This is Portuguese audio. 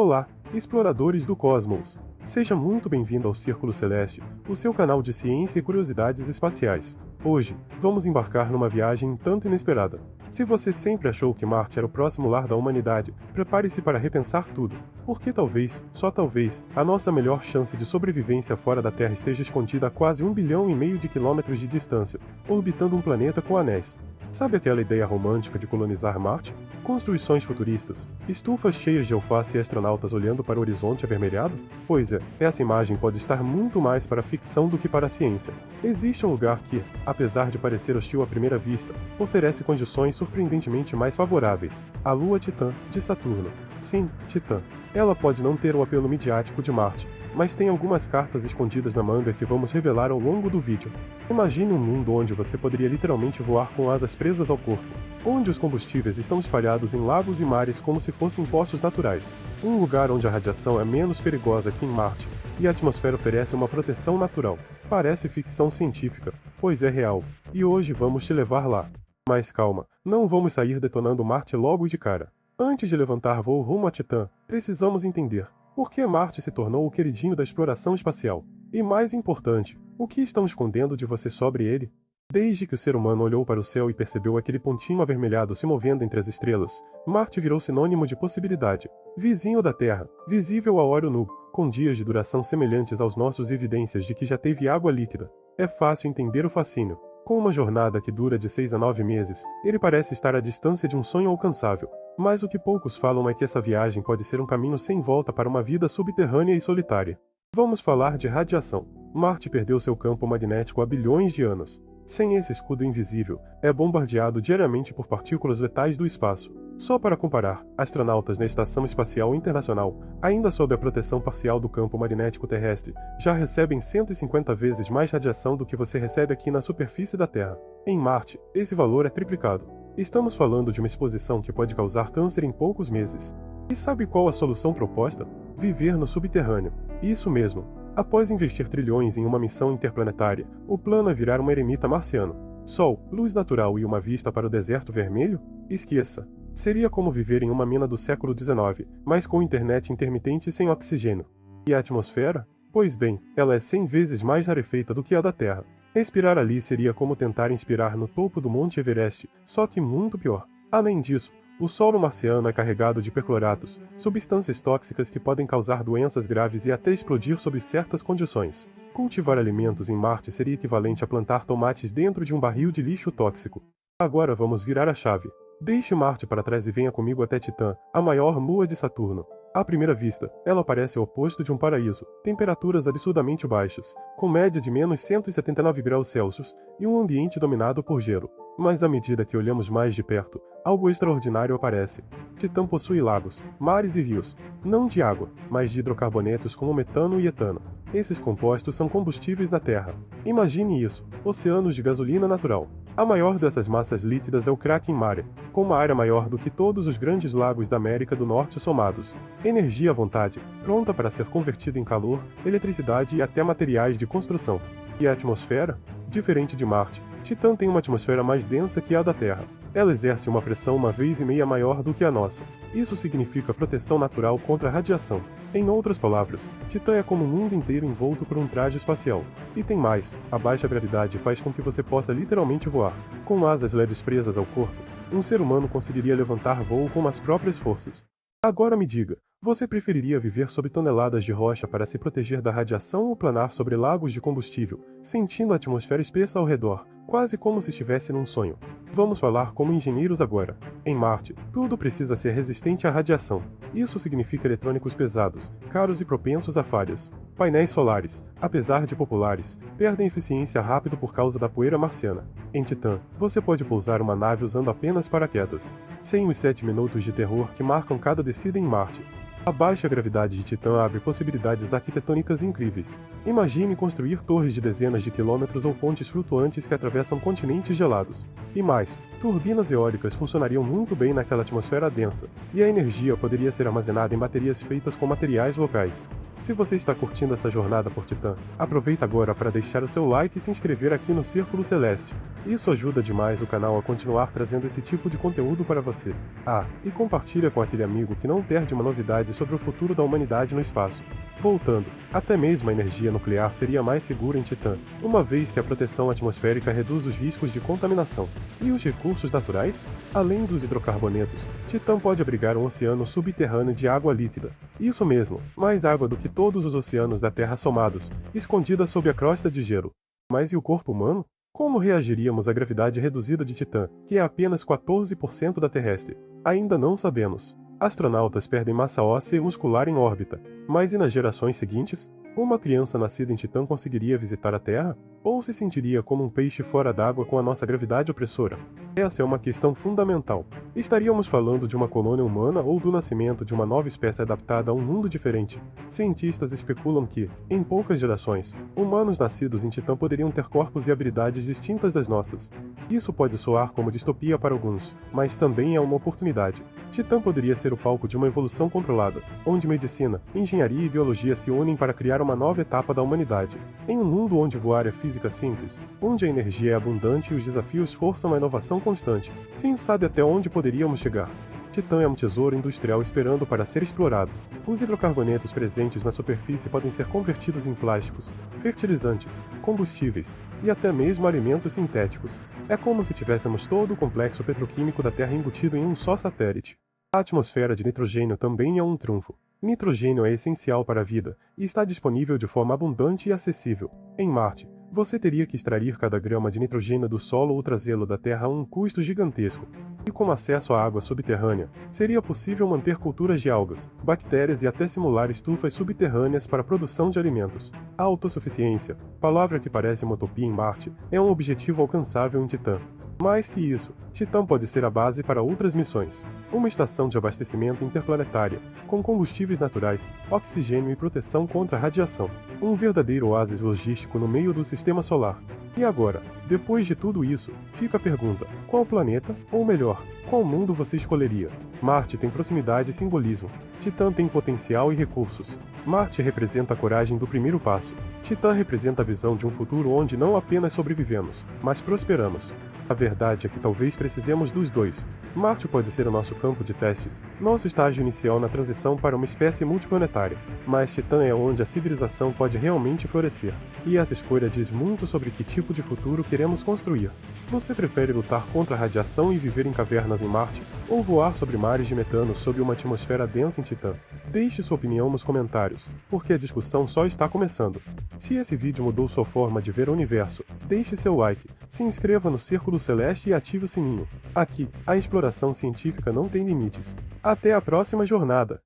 Olá, exploradores do cosmos! Seja muito bem-vindo ao Círculo Celeste, o seu canal de ciência e curiosidades espaciais. Hoje, vamos embarcar numa viagem um tanto inesperada. Se você sempre achou que Marte era o próximo lar da humanidade, prepare-se para repensar tudo. Porque talvez, só talvez, a nossa melhor chance de sobrevivência fora da Terra esteja escondida a quase 1,5 bilhão de quilômetros de distância, orbitando um planeta com anéis. Sabe aquela ideia romântica de colonizar Marte? Construções futuristas, estufas cheias de alface e astronautas olhando para o horizonte avermelhado? Pois é, essa imagem pode estar muito mais para a ficção do que para a ciência. Existe um lugar que, apesar de parecer hostil à primeira vista, oferece condições surpreendentemente mais favoráveis: a Lua Titã de Saturno. Sim, Titã. Ela pode não ter o apelo midiático de Marte, mas tem algumas cartas escondidas na manga que vamos revelar ao longo do vídeo. Imagine um mundo onde você poderia literalmente voar com asas presas ao corpo, onde os combustíveis estão espalhados em lagos e mares como se fossem poços naturais. Um lugar onde a radiação é menos perigosa que em Marte, e a atmosfera oferece uma proteção natural. Parece ficção científica, pois é real, e hoje vamos te levar lá. Mas calma, não vamos sair detonando Marte logo de cara. Antes de levantar voo rumo a Titã, precisamos entender por que Marte se tornou o queridinho da exploração espacial. E mais importante, o que estão escondendo de você sobre ele? Desde que o ser humano olhou para o céu e percebeu aquele pontinho avermelhado se movendo entre as estrelas, Marte virou sinônimo de possibilidade. Vizinho da Terra, visível a olho nu, com dias de duração semelhantes aos nossos e evidências de que já teve água líquida. É fácil entender o fascínio. Com uma jornada que dura de 6 a 9 meses, ele parece estar à distância de um sonho alcançável. Mas o que poucos falam é que essa viagem pode ser um caminho sem volta para uma vida subterrânea e solitária. Vamos falar de radiação. Marte perdeu seu campo magnético há bilhões de anos. Sem esse escudo invisível, é bombardeado diariamente por partículas letais do espaço. Só para comparar, astronautas na Estação Espacial Internacional, ainda sob a proteção parcial do campo magnético terrestre, já recebem 150 vezes mais radiação do que você recebe aqui na superfície da Terra. Em Marte, esse valor é triplicado. Estamos falando de uma exposição que pode causar câncer em poucos meses. E sabe qual a solução proposta? Viver no subterrâneo. Isso mesmo. Após investir trilhões em uma missão interplanetária, o plano é virar um eremita marciano. Sol, luz natural e uma vista para o deserto vermelho? Esqueça. Seria como viver em uma mina do século XIX, mas com internet intermitente e sem oxigênio. E a atmosfera? Pois bem, ela é 100 vezes mais rarefeita do que a da Terra. Respirar ali seria como tentar inspirar no topo do Monte Everest, só que muito pior. Além disso, o solo marciano é carregado de percloratos, substâncias tóxicas que podem causar doenças graves e até explodir sob certas condições. Cultivar alimentos em Marte seria equivalente a plantar tomates dentro de um barril de lixo tóxico. Agora vamos virar a chave. Deixe Marte para trás e venha comigo até Titã, a maior lua de Saturno. À primeira vista, ela parece o oposto de um paraíso. Temperaturas absurdamente baixas, com média de menos 179 graus Celsius, e um ambiente dominado por gelo. Mas à medida que olhamos mais de perto, algo extraordinário aparece. Titã possui lagos, mares e rios, não de água, mas de hidrocarbonetos como metano e etano. Esses compostos são combustíveis da Terra. Imagine isso, oceanos de gasolina natural. A maior dessas massas líquidas é o Kraken Mare, com uma área maior do que todos os grandes lagos da América do Norte somados. Energia à vontade, pronta para ser convertida em calor, eletricidade e até materiais de construção. E a atmosfera? Diferente de Marte, Titã tem uma atmosfera mais densa que a da Terra. Ela exerce uma pressão 1,5 vezes maior do que a nossa. Isso significa proteção natural contra a radiação. Em outras palavras, Titã é como o mundo inteiro envolto por um traje espacial. E tem mais, a baixa gravidade faz com que você possa literalmente voar. Com asas leves presas ao corpo, um ser humano conseguiria levantar voo com as próprias forças. Agora me diga, você preferiria viver sob toneladas de rocha para se proteger da radiação ou planar sobre lagos de combustível, sentindo a atmosfera espessa ao redor, quase como se estivesse num sonho? Vamos falar como engenheiros agora. Em Marte, tudo precisa ser resistente à radiação. Isso significa eletrônicos pesados, caros e propensos a falhas. Painéis solares, apesar de populares, perdem eficiência rápido por causa da poeira marciana. Em Titã, você pode pousar uma nave usando apenas paraquedas, sem os 7 minutos de terror que marcam cada descida em Marte. A baixa gravidade de Titã abre possibilidades arquitetônicas incríveis. Imagine construir torres de dezenas de quilômetros ou pontes flutuantes que atravessam continentes gelados. E mais, turbinas eólicas funcionariam muito bem naquela atmosfera densa, e a energia poderia ser armazenada em baterias feitas com materiais locais. Se você está curtindo essa jornada por Titã, aproveita agora para deixar o seu like e se inscrever aqui no Círculo Celeste. Isso ajuda demais o canal a continuar trazendo esse tipo de conteúdo para você. Ah, e compartilha com aquele amigo que não perde uma novidade sobre o futuro da humanidade no espaço. Voltando, até mesmo a energia nuclear seria mais segura em Titã, uma vez que a proteção atmosférica reduz os riscos de contaminação. E os recursos naturais? Além dos hidrocarbonetos, Titã pode abrigar um oceano subterrâneo de água líquida. Isso mesmo, mais água do que todos os oceanos da Terra somados, escondida sob a crosta de gelo. Mas e o corpo humano? Como reagiríamos à gravidade reduzida de Titã, que é apenas 14% da terrestre? Ainda não sabemos. Astronautas perdem massa óssea e muscular em órbita. Mas e nas gerações seguintes? Uma criança nascida em Titã conseguiria visitar a Terra? Ou se sentiria como um peixe fora d'água com a nossa gravidade opressora? Essa é uma questão fundamental. Estaríamos falando de uma colônia humana ou do nascimento de uma nova espécie adaptada a um mundo diferente? Cientistas especulam que, em poucas gerações, humanos nascidos em Titã poderiam ter corpos e habilidades distintas das nossas. Isso pode soar como distopia para alguns, mas também é uma oportunidade. Titã poderia ser o palco de uma evolução controlada, onde medicina, engenharia e biologia se unem para criar uma nova etapa da humanidade. Em um mundo onde voar é física simples, onde a energia é abundante e os desafios forçam a inovação constante, quem sabe até onde poderíamos chegar? Titã é um tesouro industrial esperando para ser explorado. Os hidrocarbonetos presentes na superfície podem ser convertidos em plásticos, fertilizantes, combustíveis e até mesmo alimentos sintéticos. É como se tivéssemos todo o complexo petroquímico da Terra embutido em um só satélite. A atmosfera de nitrogênio também é um trunfo. Nitrogênio é essencial para a vida e está disponível de forma abundante e acessível. Em Marte, você teria que extrair cada grama de nitrogênio do solo ou trazê-lo da Terra a um custo gigantesco. E com acesso à água subterrânea, seria possível manter culturas de algas, bactérias e até simular estufas subterrâneas para a produção de alimentos. A autossuficiência, palavra que parece uma utopia em Marte, é um objetivo alcançável em Titã. Mais que isso, Titã pode ser a base para outras missões. Uma estação de abastecimento interplanetária, com combustíveis naturais, oxigênio e proteção contra a radiação. Um verdadeiro oásis logístico no meio do sistema solar. E agora, depois de tudo isso, fica a pergunta: qual planeta, ou melhor, qual mundo você escolheria? Marte tem proximidade e simbolismo. Titã tem potencial e recursos. Marte representa a coragem do primeiro passo. Titã representa a visão de um futuro onde não apenas sobrevivemos, mas prosperamos. A verdade é que talvez precisemos dos dois. Marte pode ser o nosso campo de testes, nosso estágio inicial na transição para uma espécie multiplanetária, mas Titã é onde a civilização pode realmente florescer. E essa escolha diz muito sobre que tipo de futuro queremos construir. Você prefere lutar contra a radiação e viver em cavernas em Marte, ou voar sobre mares de metano sob uma atmosfera densa em Titã? Deixe sua opinião nos comentários, porque a discussão só está começando. Se esse vídeo mudou sua forma de ver o universo, deixe seu like, se inscreva no Círculo Celeste e ative o sininho. Aqui, a exploração científica não tem limites. Até a próxima jornada!